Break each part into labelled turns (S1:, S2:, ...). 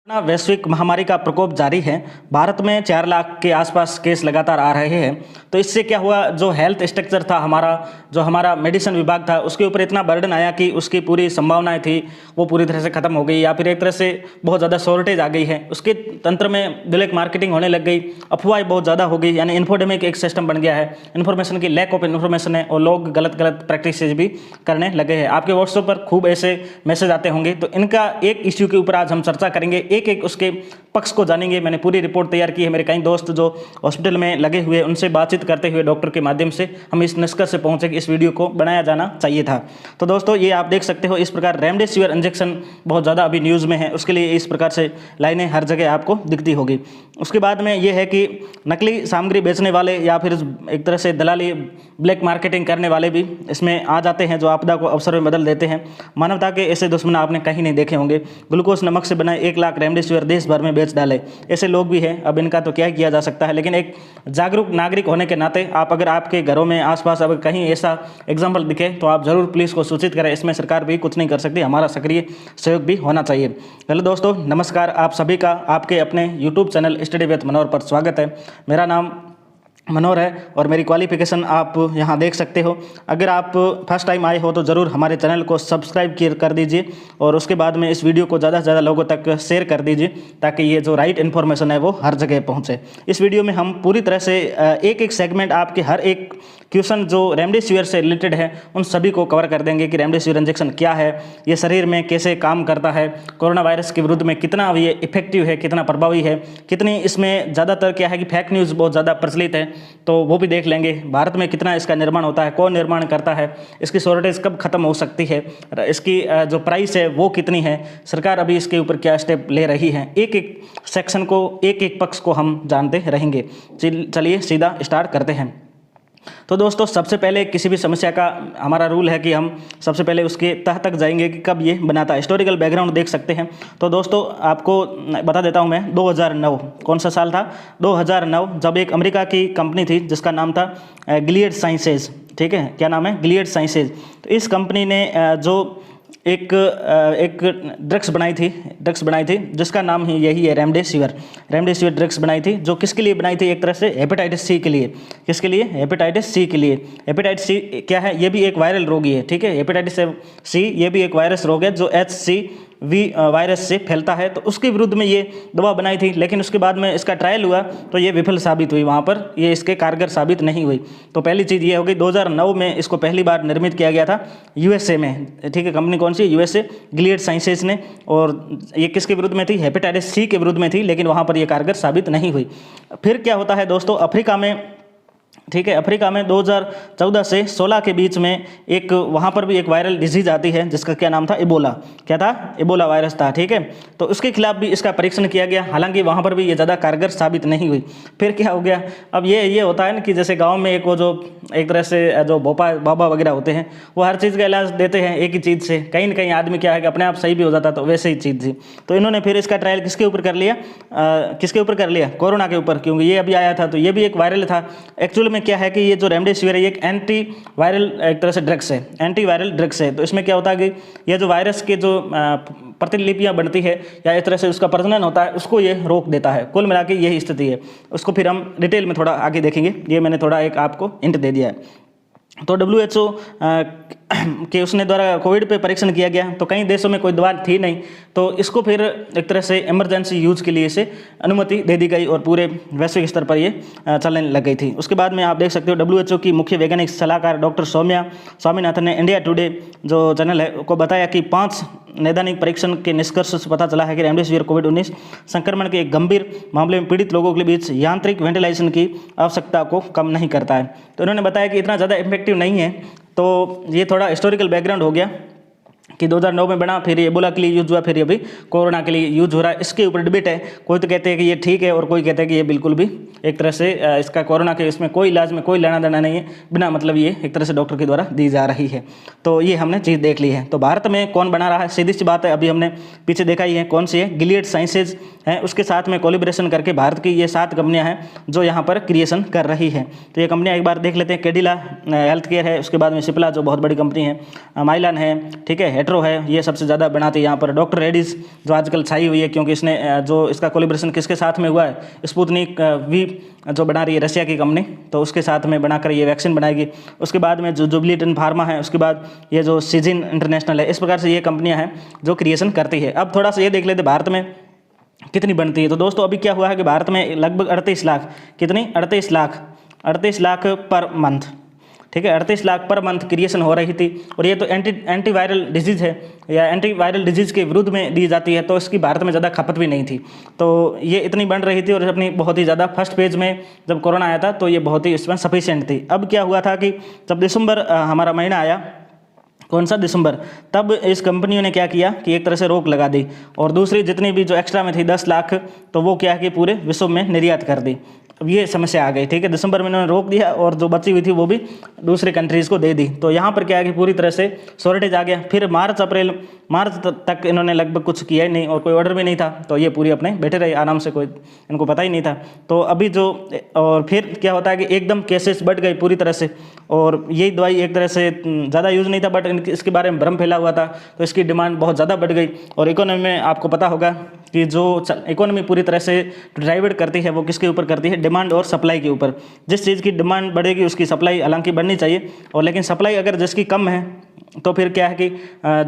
S1: Corona वैश्विक महामारी का प्रकोप जारी है। भारत में 4 लाख के आसपास केस लगातार आ रहे हैं। तो इससे क्या हुआ, जो हेल्थ स्ट्रक्चर था हमारा, जो हमारा मेडिसिन विभाग था, उसके ऊपर इतना बर्डन आया कि उसकी पूरी संभावनाएं थी वो पूरी तरह से ख़त्म हो गई, या फिर एक तरह से बहुत ज़्यादा शॉर्टेज आ गई है। उसके तंत्र में ब्लैक मार्केटिंग होने लग गई, अफवाहें बहुत ज़्यादा हो गई, यानी इन्फोडेमिक एक सिस्टम बन गया है। इन्फॉर्मेशन की लैक ऑफ इन्फॉर्मेशन है और लोग गलत गलत प्रैक्टिस भी करने लगे हैं। आपके व्हाट्सएप पर खूब ऐसे मैसेज आते होंगे, तो इनका एक इश्यू के ऊपर आज हम चर्चा करेंगे, एक एक उसके पक्ष को जानेंगे। मैंने पूरी रिपोर्ट तैयार की है, मेरे कई दोस्त जो हॉस्पिटल में लगे हुए उनसे बातचीत करते हुए डॉक्टर के माध्यम से हम इस निष्कर्ष से पहुंचे कि इस वीडियो को बनाया जाना चाहिए था। तो दोस्तों, ये आप देख सकते हो, इस प्रकार रेमडेसिविर इंजेक्शन बहुत ज़्यादा अभी न्यूज़ में है, उसके लिए इस प्रकार से लाइनें हर जगह आपको दिखती होगी। उसके बाद में ये है कि नकली सामग्री बेचने वाले या फिर एक तरह से दलाली ब्लैक मार्केटिंग करने वाले भी इसमें आ जाते हैं, जो आपदा को अवसर में बदल देते हैं। मानवता के ऐसे दुश्मन आपने कहीं नहीं देखे होंगे। ग्लूकोज नमक से बने 1 लाख रेमडेसिविर देश भर में बेच डाले, ऐसे लोग भी हैं। अब इनका तो क्या किया जा सकता है, लेकिन एक जागरूक नागरिक होने के नाते आप अगर आपके घरों में आसपास अगर कहीं ऐसा एग्जाम्पल दिखे तो आप जरूर पुलिस को सूचित करें। इसमें सरकार भी कुछ नहीं कर सकती, हमारा सक्रिय सहयोग भी होना चाहिए। हेलो दोस्तों, नमस्कार। आप सभी का आपके अपने यूट्यूब चैनल स्टडी विद मनोहर पर स्वागत है। मेरा नाम मनोहर है और मेरी क्वालिफिकेशन आप यहाँ देख सकते हो। अगर आप फर्स्ट टाइम आए हो तो ज़रूर हमारे चैनल को सब्सक्राइब कर दीजिए और उसके बाद में इस वीडियो को ज़्यादा से ज़्यादा लोगों तक शेयर कर दीजिए, ताकि ये जो राइट इन्फॉर्मेशन है वो हर जगह पहुँचे। इस वीडियो में हम पूरी तरह से एक एक सेगमेंट, आपके हर एक क्वेश्चन जो रेमडेसिविर से रिलेटेड है उन सभी को कवर कर देंगे कि रेमडेसिविर इंजेक्शन क्या है, ये शरीर में कैसे काम करता है, कोरोना वायरस के विरुद्ध में कितना ये इफेक्टिव है, कितना प्रभावी है, कितनी इसमें ज़्यादातर क्या है कि फेक न्यूज़ बहुत ज़्यादा प्रचलित है, तो वो भी देख लेंगे। भारत में कितना इसका निर्माण होता है, कौन निर्माण करता है, इसकी शॉर्टेज कब खत्म हो सकती है, इसकी जो प्राइस है वो कितनी है, सरकार अभी इसके ऊपर क्या स्टेप ले रही है, एक एक सेक्शन को, एक एक पक्ष को हम जानते रहेंगे। चलिए सीधा स्टार्ट करते हैं। तो दोस्तों, सबसे पहले किसी भी समस्या का हमारा रूल है कि हम सबसे पहले उसके तह तक जाएंगे कि कब ये बना था। हिस्टोरिकल बैकग्राउंड देख सकते हैं। तो दोस्तों, आपको बता देता हूं मैं, 2009 कौन सा साल था, 2009, जब एक अमेरिका की कंपनी थी जिसका नाम था गिलियड साइंसेज। ठीक है, क्या नाम है, गिलियड साइंसेज। तो इस कंपनी ने जो एक ड्रग्स बनाई थी जिसका नाम ही यही है, रेमडेसिविर ड्रग्स बनाई थी, जो किसके लिए बनाई थी, एक तरह से हेपेटाइटिस सी के लिए। किसके लिए, हेपेटाइटिस सी के लिए। हेपेटाइटिस सी क्या है, ये भी एक वायरल रोग ही है। ठीक है, हेपेटाइटिस सी ये भी एक वायरस रोग है जो HCV वायरस से फैलता है। तो उसके विरुद्ध में ये दवा बनाई थी, लेकिन उसके बाद में इसका ट्रायल हुआ तो ये विफल साबित हुई, वहाँ पर ये इसके कारगर साबित नहीं हुई। तो पहली चीज़ ये हो गई, 2009 में इसको पहली बार निर्मित किया गया था USA में। ठीक है, कंपनी कौन सी, USA गिलियड साइंसेज ने। और ये किसके विरुद्ध में थी, हेपेटाइटिस सी के विरुद्ध में थी, लेकिन वहाँ पर ये कारगर साबित नहीं हुई। फिर क्या होता है दोस्तों, अफ्रीका में, ठीक है, अफ्रीका में 2014 से 16 के बीच में एक वहाँ पर भी एक वायरल डिजीज आती है जिसका क्या नाम था, इबोला। क्या था, इबोला वायरस था। ठीक है, तो उसके खिलाफ भी इसका परीक्षण किया गया, हालांकि वहाँ पर भी ये ज़्यादा कारगर साबित नहीं हुई। फिर क्या हो गया, अब ये होता है ना कि जैसे गाँव में एक वो जो एक तरह से जो बाबा वगैरह होते हैं, वो हर चीज़ का इलाज देते हैं एक ही चीज़ से। कहीं ना कहीं आदमी क्या है कि अपने आप सही भी हो जाता, तो वैसे ही चीज़ थी। तो इन्होंने फिर इसका ट्रायल किसके ऊपर कर लिया, कोरोना के ऊपर, क्योंकि ये अभी आया था तो ये भी एक वायरल था। एक्चुअल में क्या है कि ये जो रेमडेसिविर है ये एक एंटी वायरल एक तरह से ड्रग्स है, एंटी वायरल ड्रग्स है। तो इसमें क्या होता है कि ये जो वायरस के जो प्रतिलिपियां बनती है या इस तरह से उसका प्रजनन होता है, उसको ये रोक देता है। कुल मिला के यही स्थिति है। उसको फिर हम डिटेल में थोड़ा आगे देखेंगे, ये मैंने थोड़ा एक आपको हिंट दे दिया है। तो WHO के उसने द्वारा कोविड पे परीक्षण किया गया, तो कई देशों में कोई दवा थी नहीं, तो इसको फिर एक तरह से इमरजेंसी यूज के लिए इसे अनुमति दे दी गई और पूरे वैश्विक स्तर पर ये चलने लग गई थी। उसके बाद में आप देख सकते हो, WHO की मुख्य वैज्ञानिक सलाहकार डॉक्टर सौम्या स्वामीनाथन ने इंडिया टुडे जो चैनल है को बताया कि 5 नैदानिक परीक्षण के निष्कर्ष से पता चला है कि रेमडेसिविर कोविड-19 संक्रमण के एक गंभीर मामले में पीड़ित लोगों के बीच यांत्रिक वेंटिलेशन की आवश्यकता को कम नहीं करता है। तो उन्होंने बताया कि इतना ज़्यादा इफेक्टिव नहीं है। तो ये थोड़ा हिस्टोरिकल बैकग्राउंड हो गया कि 2009 में बना, फिर एबोला के लिए यूज हुआ, फिर अभी कोरोना के लिए यूज हो रहा है। इसके ऊपर डिबेट है, कोई तो कहते हैं कि ये ठीक है और कोई कहते हैं कि ये बिल्कुल भी एक तरह से इसका कोरोना के इसमें कोई इलाज में कोई लेना देना नहीं है, बिना मतलब ये एक तरह से डॉक्टर के द्वारा दी जा रही है। तो ये हमने चीज़ देख ली है। तो भारत में कौन बना रहा है, सीधी सी बात है, अभी हमने पीछे देखा ही है, कौन सी है, गिलियड साइंसेज हैं उसके साथ में कोलिब्रेशन करके भारत की ये 7 कंपनियां हैं जो यहाँ पर क्रिएशन कर रही हैं। तो ये कंपनियां एक बार देख लेते हैं। कैडिला हेल्थ केयर है, उसके बाद में सिप्ला जो बहुत बड़ी कंपनी है, माइलान है, ठीक है, हेट्रो है, ये सबसे ज़्यादा बनाती है यहाँ पर। डॉक्टर रेड्डीज जो आजकल छाई हुई है क्योंकि इसने जो इसका कोलिब्रेशन किसके साथ में हुआ है, स्पुतनिक वी जो बना रही है रशिया की कंपनी, तो उसके साथ में बनाकर ये वैक्सीन बनाएगी। उसके बाद में जो जुबलीन फार्मा है, उसके बाद ये जो सीजिन इंटरनेशनल है, इस प्रकार से ये कंपनियां हैं जो क्रिएशन करती है। अब थोड़ा सा ये देख लेते भारत में कितनी बनती है। तो दोस्तों अभी क्या हुआ है कि भारत में लगभग 38 लाख, कितनी 38 लाख पर मंथ, ठीक है, 38 लाख पर मंथ क्रिएशन हो रही थी। और ये तो एंटीवायरल डिजीज़ है या एंटीवायरल डिजीज़ के विरुद्ध में दी जाती है, तो इसकी भारत में ज़्यादा खपत भी नहीं थी। तो ये इतनी बन रही थी और अपनी बहुत ही ज़्यादा फर्स्ट फेज में जब कोरोना आया था तो ये बहुत ही इसमें सफिशिएंट थी। अब क्या हुआ था कि जब दिसंबर हमारा महीना आया, कौन सा दिसंबर, तब इस कंपनियों ने क्या किया कि एक तरह से रोक लगा दी और दूसरी जितनी भी जो एक्स्ट्रा में थी 10 लाख, तो वो क्या कि पूरे विश्व में निर्यात कर दी। अब ये समस्या आ गई, ठीक है, दिसंबर में इन्होंने रोक दिया और जो बची हुई थी वो भी दूसरे कंट्रीज़ को दे दी। तो यहाँ पर क्या है कि पूरी तरह से शॉर्टेज आ गया। फिर मार्च तक इन्होंने लगभग कुछ किया ही नहीं और कोई ऑर्डर भी नहीं था, तो ये पूरी अपने बैठे रहे आराम से, कोई इनको पता ही नहीं था। तो अभी जो और फिर क्या होता है कि एकदम केसेस बढ़ गए पूरी तरह से, और यही दवाई एक तरह से ज़्यादा यूज़ नहीं था बट इसके बारे में भ्रम फैला हुआ था, तो इसकी डिमांड बहुत ज़्यादा बढ़ गई। और इकोनॉमी में आपको पता होगा कि जो इकोनॉमी पूरी तरह से ड्राइवेड करती है वो किसके ऊपर करती है, डिमांड और सप्लाई के ऊपर। जिस चीज़ की डिमांड बढ़ेगी उसकी सप्लाई हालांकि बढ़नी चाहिए, और लेकिन सप्लाई अगर जिसकी कम है तो फिर क्या है कि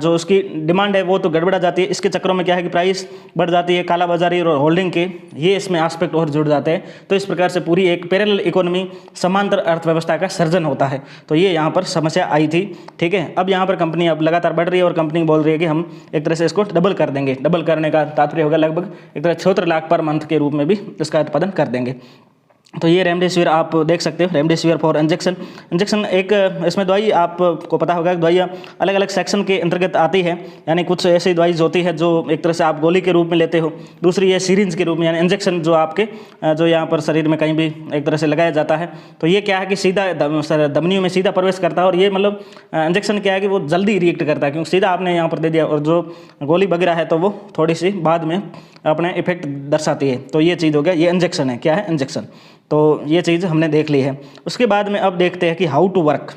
S1: जो उसकी डिमांड है वो तो गड़बड़ा जाती है। इसके चक्रों में क्या है कि प्राइस बढ़ जाती है, कालाबाजारी और होल्डिंग के ये इसमें एस्पेक्ट और जुड़ जाते हैं। तो इस प्रकार से पूरी एक पैरेलल इकोनॉमी, समांतर अर्थव्यवस्था का सर्जन होता है। तो ये यहाँ पर समस्या आई थी, ठीक है। अब यहाँ पर कंपनी अब लगातार बढ़ रही है और कंपनी बोल रही है कि हम एक तरह से इसको डबल कर देंगे। डबल करने का तात्पर्य होगा लगभग एक तरह 76 लाख पर मंथ के रूप में भी इसका उत्पादन कर देंगे। तो ये रेमडेसिविर आप देख सकते हो, रेमडेसिविर फॉर इंजेक्शन एक इसमें दवाई आपको पता होगा, दवाइयाँ अलग अलग सेक्शन के अंतर्गत आती है। यानी कुछ ऐसी दवाई होती है जो एक तरह से आप गोली के रूप में लेते हो, दूसरी ये सीरिंज के रूप में, यानी इंजेक्शन जो आपके जो यहाँ पर शरीर में कहीं भी एक तरह से लगाया जाता है। तो ये क्या है कि सीधा धमनियों में सीधा प्रवेश करता है, और ये मतलब इंजेक्शन क्या है कि वो जल्दी रिएक्ट करता है क्योंकि सीधा आपने यहाँ पर दे दिया, और जो गोली वगैरह है तो वो थोड़ी सी बाद में अपने इफेक्ट दर्शाती है। तो ये चीज़ हो गया, ये इंजेक्शन है, क्या है इंजेक्शन। तो ये चीज़ हमने देख ली है। उसके बाद में अब देखते हैं कि हाउ टू वर्क,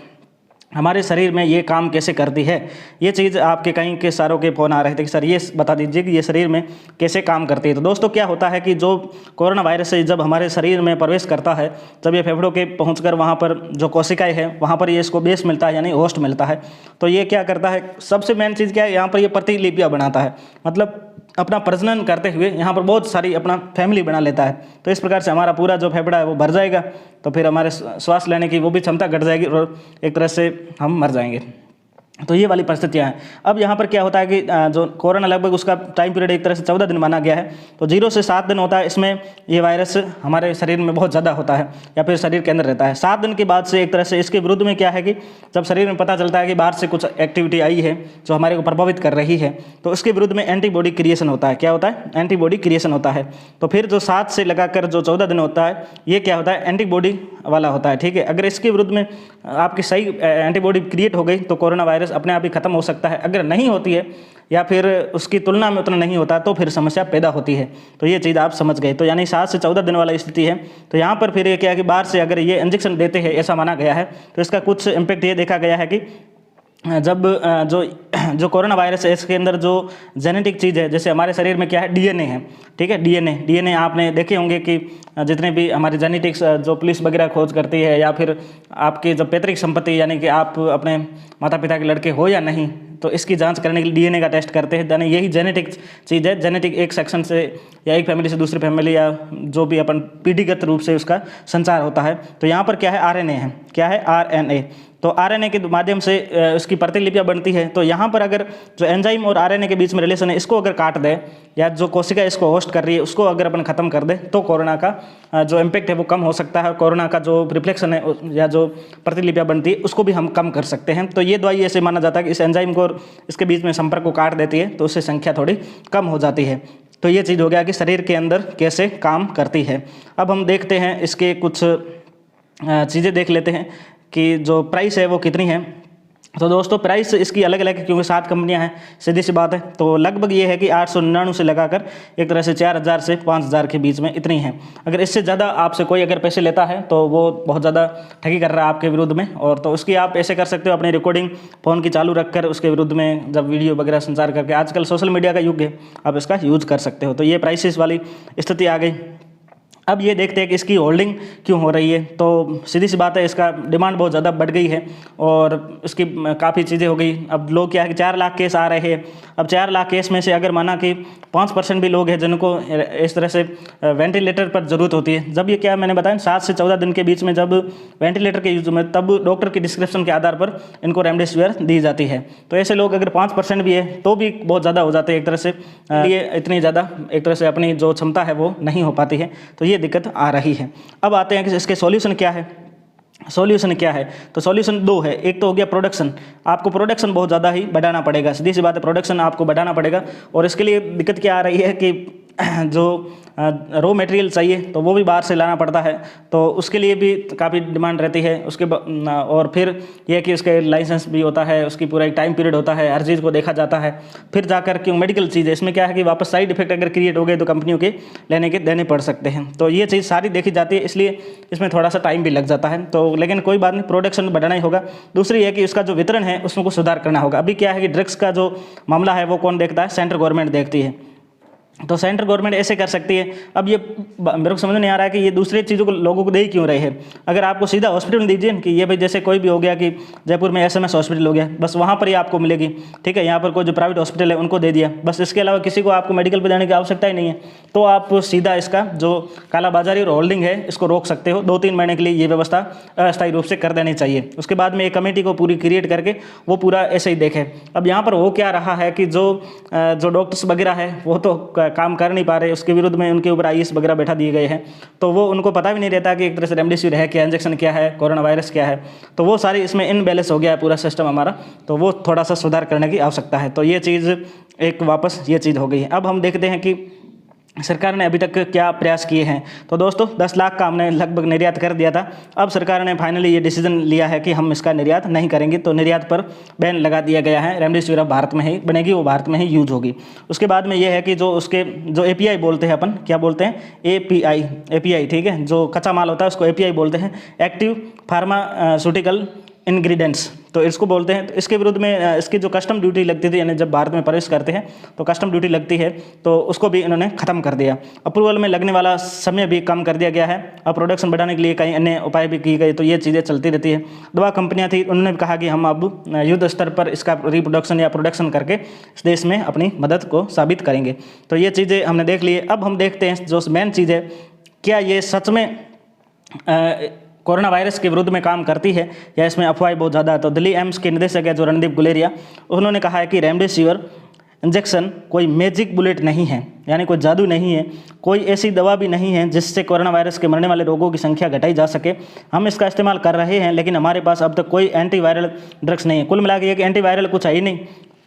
S1: हमारे शरीर में ये काम कैसे करती है। ये चीज़ आपके कहीं के सारों के फ़ोन आ रहे थे कि सर ये बता दीजिए कि ये शरीर में कैसे काम करती है। तो दोस्तों क्या होता है कि जो कोरोना वायरस है जब हमारे शरीर में प्रवेश करता है, जब ये फेफड़ों के पहुंचकर वहाँ पर जो कोशिकाएं हैं वहाँ पर ये इसको बेस मिलता है, यानी होस्ट मिलता है। तो ये क्या करता है, सबसे मेन चीज़ क्या है, यहाँ पर ये प्रतिलिपियाँ बनाता है, मतलब अपना प्रजनन करते हुए यहाँ पर बहुत सारी अपना फैमिली बना लेता है। तो इस प्रकार से हमारा पूरा जो फेफड़ा है वो भर जाएगा, तो फिर हमारे श्वास लेने की वो भी क्षमता घट जाएगी और एक तरह से हम मर जाएंगे। तो ये वाली परिस्थितियाँ हैं। अब यहाँ पर क्या होता है कि जो कोरोना लगभग उसका टाइम पीरियड एक तरह से 14 दिन माना गया है। तो 0 से 7 दिन होता है, इसमें ये वायरस हमारे शरीर में बहुत ज़्यादा होता है या फिर शरीर के अंदर रहता है। 7 दिन के बाद से एक तरह से इसके विरुद्ध में क्या है कि जब शरीर में पता चलता है कि बाहर से कुछ एक्टिविटी आई है जो हमारे को प्रभावित कर रही है, तो उसके विरुद्ध में एंटीबॉडी क्रिएशन होता है। क्या होता है, एंटीबॉडी क्रिएशन होता है। तो फिर जो 7 से लगाकर जो 14 दिन होता है, ये क्या होता है, एंटीबॉडी वाला होता है, ठीक है। अगर इसके विरुद्ध में आपकी सही एंटीबॉडी क्रिएट हो गई तो कोरोना वायरस अपने आप ही खत्म हो सकता है। अगर नहीं होती है या फिर उसकी तुलना में उतना नहीं होता तो फिर समस्या पैदा होती है। तो ये चीज़ आप समझ गए। तो यानी 7 से 14 दिन वाला स्थिति है। तो यहाँ पर फिर ये क्या है कि बाहर से अगर ये इंजेक्शन देते हैं, ऐसा माना गया है, तो इसका कुछ इम्पैक्ट ये देखा गया है कि जब जो कोरोना वायरस है इसके अंदर जो जेनेटिक चीज़ है, जैसे हमारे शरीर में क्या है, डीएनए है, ठीक है। डीएनए आपने देखे होंगे कि जितने भी हमारे जेनेटिक्स जो पुलिस वगैरह खोज करती है, या फिर आपकी जो पैतृक संपत्ति, यानी कि आप अपने माता पिता के लड़के हो या नहीं, तो इसकी जांच करने के लिए डीएनए का टेस्ट करते हैं। यानी यही जेनेटिक चीज़ है। जेनेटिक एक सेक्शन से या एक फैमिली से दूसरी फैमिली या जो भी अपन पीढ़ीगत रूप से उसका संचार होता है। तो यहाँ पर क्या है, आरएनए है। क्या है, आरएनए। तो आरएनए के माध्यम से उसकी प्रतिलिपियाँ बनती है। तो यहाँ पर अगर जो एंजाइम और आरएनए के बीच में रिलेशन है, इसको अगर काट दे, या जो कोशिका इसको होस्ट कर रही है उसको अगर अपन खत्म कर दे, तो कोरोना का जो इम्पैक्ट है वो कम हो सकता है। कोरोना का जो रिफ्लेक्शन है या जो प्रतिलिपियाँ बनती है उसको भी हम कम कर सकते हैं। तो ये दवाई ऐसे माना जाता है कि इस एंजाइम को इसके बीच में संपर्क को काट देती है, तो उससे संख्या थोड़ी कम हो जाती है। तो ये चीज़ हो गया कि शरीर के अंदर कैसे काम करती है। अब हम देखते हैं इसके कुछ चीज़ें देख लेते हैं कि जो प्राइस है वो कितनी है। तो दोस्तों प्राइस इसकी अलग अलग है, क्योंकि 7 कंपनियां हैं, सीधी सी बात है। तो लगभग ये है कि 899 से लगाकर एक तरह से 4000 से 5000 के बीच में इतनी है। अगर इससे ज़्यादा आपसे कोई अगर पैसे लेता है तो वो बहुत ज़्यादा ठगी कर रहा है आपके विरुद्ध में। और तो उसकी आप ऐसे कर सकते हो, अपनी रिकॉर्डिंग फ़ोन की चालू रखकर उसके विरुद्ध में जब वीडियो वगैरह संचार करके, आजकल सोशल मीडिया का युग है, आप इसका यूज़ कर सकते हो। तो ये प्राइसेस वाली स्थिति आ गई। अब ये देखते हैं कि इसकी होल्डिंग क्यों हो रही है। तो सीधी सी बात है, इसका डिमांड बहुत ज़्यादा बढ़ गई है और इसकी काफ़ी चीज़ें हो गई। अब लोग क्या है कि 4 लाख केस आ रहे हैं। अब 4 लाख केस में से अगर माना कि 5% भी लोग हैं जिनको इस तरह से वेंटिलेटर पर ज़रूरत होती है, जब ये क्या मैंने बताया 7 से 14 दिन के बीच में जब वेंटिलेटर के यूज में, तब डॉक्टर की डिस्क्रिप्शन के आधार पर इनको रेमडेसिविर दी जाती है। तो ऐसे लोग अगर 5% भी है तो भी बहुत ज़्यादा हो जाते हैं एक तरह से। ये इतनी ज़्यादा एक तरह से अपनी जो क्षमता है वो नहीं हो पाती है, तो ये दिक्कत आ रही है। अब आते हैं कि इसके सॉल्यूशन क्या है। सॉल्यूशन क्या है, तो सॉल्यूशन 2 है। एक तो हो गया प्रोडक्शन, आपको प्रोडक्शन बहुत ज़्यादा ही बढ़ाना पड़ेगा, सीधी सी बात है, प्रोडक्शन आपको बढ़ाना पड़ेगा। और इसके लिए दिक्कत क्या आ रही है कि जो रॉ मटेरियल चाहिए तो वो भी बाहर से लाना पड़ता है, तो उसके लिए भी काफ़ी डिमांड रहती है। और फिर यह कि उसके लाइसेंस भी होता है, उसकी पूरा एक टाइम पीरियड होता है, हर चीज़ को देखा जाता है। फिर जाकर क्यों मेडिकल चीज़ है, इसमें क्या है कि वापस साइड इफेक्ट अगर क्रिएट हो गए तो कंपनियों के लेने के देने पड़ सकते हैं। तो ये चीज़ सारी देखी जाती है, इसलिए इसमें थोड़ा सा टाइम भी लग जाता है। तो लेकिन कोई बात नहीं, प्रोडक्शन बढ़ाना ही होगा। दूसरी है कि उसका जो वितरण है उसमें कुछ सुधार करना होगा। अभी क्या है कि ड्रग्स का जो मामला है वो कौन देखता है, सेंट्रल गवर्नमेंट देखती है। तो सेंट्रल गवर्नमेंट ऐसे कर सकती है। अब ये मेरे को समझ नहीं आ रहा है कि ये दूसरे चीज़ों को लोगों को दे ही क्यों रहे हैं। अगर आपको सीधा हॉस्पिटल में दीजिए कि ये भाई जैसे कोई भी हो गया कि जयपुर में SMS हॉस्पिटल हो गया, बस वहाँ पर ही आपको मिलेगी, ठीक है। यहाँ पर कोई जो प्राइवेट हॉस्पिटल है उनको दे दिया, बस इसके अलावा किसी को आपको मेडिकल पर देने की आवश्यकता ही नहीं है। तो आप सीधा इसका जो कालाबाजारी और होल्डिंग है इसको रोक सकते हो। 2-3 महीने के लिए ये व्यवस्था अस्थायी रूप से कर देनी चाहिए। उसके बाद में एक कमेटी को पूरी क्रिएट करके वो पूरा ऐसे ही देखे। अब यहाँ पर हो क्या रहा है कि जो डॉक्टर्स वगैरह है वो तो काम कर नहीं पा रहे, उसके विरुद्ध में उनके ऊपर IAS वगैरह बैठा दिए गए हैं। तो वो उनको पता भी नहीं रहता कि एक तरह से रेमडेसिविर है क्या, इंजेक्शन क्या है, कोरोना वायरस क्या है। तो वो सारी इसमें इनबैलेंस हो गया है पूरा सिस्टम हमारा, तो वो थोड़ा सा सुधार करने की आवश्यकता है। तो ये चीज़ एक वापस ये चीज़ हो गई है। अब हम देखते हैं कि सरकार ने अभी तक क्या प्रयास किए हैं। तो दोस्तों 10 लाख का हमने लगभग निर्यात कर दिया था। अब सरकार ने फाइनली ये डिसीजन लिया है कि हम इसका निर्यात नहीं करेंगे, तो निर्यात पर बैन लगा दिया गया है। रेमडेसिविर भारत में ही बनेगी, वो भारत में ही यूज होगी। उसके बाद में ये है कि जो उसके जो API बोलते हैं, अपन क्या बोलते हैं, API, ठीक है, जो कच्चा माल होता है उसको API बोलते हैं, एक्टिव फार्मास्यूटिकल इंग्रेडिएंट्स, तो इसको बोलते हैं। तो इसके विरुद्ध में इसकी जो कस्टम ड्यूटी लगती थी, यानी जब भारत में प्रवेश करते हैं तो कस्टम ड्यूटी लगती है, तो उसको भी इन्होंने ख़त्म कर दिया। अप्रूवल में लगने वाला समय भी कम कर दिया गया है। अब प्रोडक्शन बढ़ाने के लिए कई अन्य उपाय भी किए गए। तो ये चीज़ें चलती रहती है। दवा कंपनियाँ थी, उन्होंने भी कहा कि हम अब युद्ध स्तर पर इसका रिप्रोडक्शन या प्रोडक्शन करके इस देश में अपनी मदद को साबित करेंगे। तो ये चीज़ें हमने देख ली। अब हम देखते हैं जो मेन चीज़ है, क्या ये सच में कोरोना वायरस के विरुद्ध में काम करती है या इसमें अफवाहें बहुत ज़्यादा है। तो दिल्ली एम्स के निदेशक है जो रणदीप गुलेरिया, उन्होंने कहा है कि रेमडेसिविर इंजेक्शन कोई मैजिक बुलेट नहीं है, यानी कोई जादू नहीं है, कोई ऐसी दवा भी नहीं है जिससे कोरोना वायरस के मरने वाले रोगों की संख्या घटाई जा सके। हम इसका इस्तेमाल कर रहे हैं, लेकिन हमारे पास अब तक कोई एंटीवायरल ड्रग्स नहीं है। कुल मिला के कि एंटीवायरल कुछ है ही नहीं,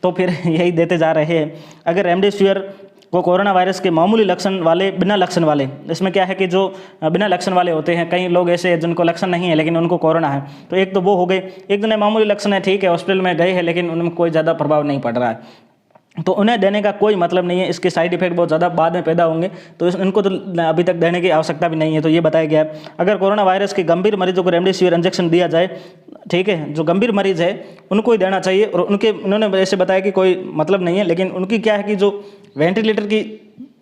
S1: तो फिर यही देते जा रहे हैं। अगर रेमडेसिविर को कोरोना वायरस के मामूली लक्षण वाले, बिना लक्षण वाले, इसमें क्या है कि जो बिना लक्षण वाले होते हैं, कई लोग ऐसे हैं जिनको लक्षण नहीं है लेकिन उनको कोरोना है, तो एक तो वो हो गए। एक दिन मामूली लक्षण है, ठीक है, हॉस्पिटल में गए हैं लेकिन उनमें कोई ज़्यादा प्रभाव नहीं पड़ रहा है, तो उन्हें देने का कोई मतलब नहीं है। इसके साइड इफेक्ट बहुत ज़्यादा बाद में पैदा होंगे, तो इनको तो अभी तक देने की आवश्यकता भी नहीं है। तो ये बताया गया है। अगर कोरोना वायरस के गंभीर मरीजों को रेमडेसिविर इंजेक्शन दिया जाए, ठीक है, जो गंभीर मरीज है उनको ही देना चाहिए। और उन्होंने ऐसे बताया कि कोई मतलब नहीं है, लेकिन उनकी क्या है कि जो वेंटिलेटर की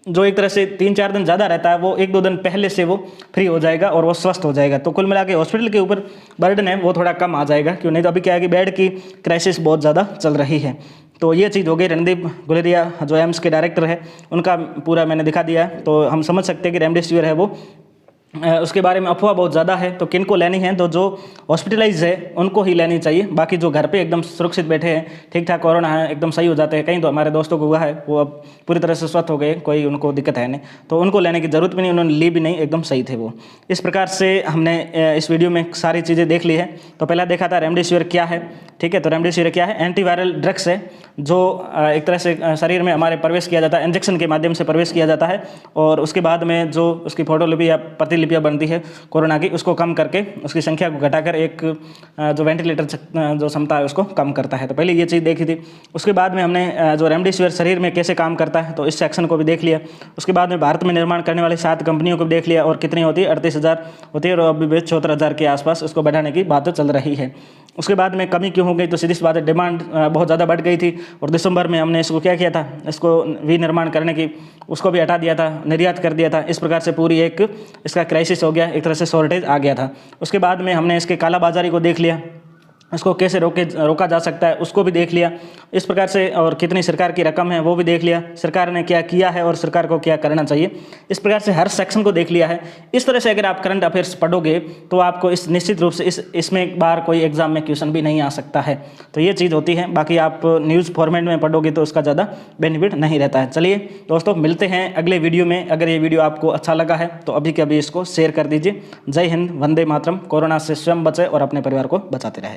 S1: जो एक तरह से 3-4 दिन ज़्यादा रहता है, वो 1-2 दिन पहले से वो फ्री हो जाएगा और वो स्वस्थ हो जाएगा। तो कुल मिला के हॉस्पिटल के ऊपर बर्डन है वो थोड़ा कम आ जाएगा, क्यों नहीं तो अभी क्या है कि बेड की क्राइसिस बहुत ज़्यादा चल रही है। तो ये चीज़ हो गई। रणदीप गुलेरिया जो एम्स के डायरेक्टर है, उनका पूरा मैंने दिखा दिया है। तो हम समझ सकते हैं कि रेमडेसिविर है वो उसके बारे में अफवाह बहुत ज़्यादा है। तो किन को लेनी है, तो जो हॉस्पिटलाइज है उनको ही लेनी चाहिए। बाकी जो घर पे एकदम सुरक्षित बैठे हैं, ठीक ठाक कोरोना है, एकदम सही हो जाते हैं, कहीं तो हमारे दोस्तों को हुआ है, वो अब पूरी तरह से स्वस्थ हो गए, कोई उनको दिक्कत है नहीं, तो उनको लेने की ज़रूरत भी नहीं, उन्होंने ली भी नहीं, एकदम सही थे वो। इस प्रकार से हमने इस वीडियो में सारी चीज़ें देख ली है। तो पहला देखा था रेमडेसिविर क्या है, ठीक है। तो रेमडेसिविर क्या है, एंटीवायरल ड्रग्स है जो एक तरह से शरीर में हमारे प्रवेश किया जाता है, इंजेक्शन के माध्यम से प्रवेश किया जाता है, और उसके बाद में जो उसकी फोटोलिपि या प्रतिलिपियाँ बनती है कोरोना की, उसको कम करके उसकी संख्या को घटाकर एक जो वेंटिलेटर जो क्षमता है उसको कम करता है। तो पहले ये चीज़ देखी थी। उसके बाद में हमने जो रेमडेसिविर शरीर में कैसे काम करता है तो इस सेक्शन को भी देख लिया। उसके बाद में भारत में निर्माण करने वाली 7 कंपनियों को भी देख लिया, और कितनी होती है, 38,000 होती है, और अभी भी 74,000 के आसपास उसको बढ़ाने की बात चल रही है। उसके बाद में कमी क्यों हो गई, तो सीधी सी बात है, डिमांड बहुत ज़्यादा बढ़ गई थी, और दिसंबर में हमने इसको क्या किया था, इसको विनिर्माण करने की उसको भी हटा दिया था, निर्यात कर दिया था। इस प्रकार से पूरी एक इसका क्राइसिस हो गया, एक तरह से शॉर्टेज आ गया था। उसके बाद में हमने इसके कालाबाजारी को देख लिया, इसको कैसे रोका जा सकता है उसको भी देख लिया इस प्रकार से, और कितनी सरकार की रकम है वो भी देख लिया, सरकार ने क्या किया है और सरकार को क्या करना चाहिए, इस प्रकार से हर सेक्शन को देख लिया है। इस तरह से अगर आप करंट अफेयर्स पढ़ोगे तो आपको इस निश्चित रूप से इसमें एक बार कोई एग्जाम में क्वेश्चन भी नहीं आ सकता है। तो ये चीज़ होती है। बाकी आप न्यूज़ फॉर्मेट में पढ़ोगे तो उसका ज़्यादा बेनिफिट नहीं रहता है। चलिए दोस्तों, मिलते हैं अगले वीडियो में। अगर ये वीडियो आपको अच्छा लगा है तो अभी के अभी इसको शेयर कर दीजिए। जय हिंद, वंदे मातरम। कोरोना से स्वयं बचे और अपने परिवार को बचाते रहे।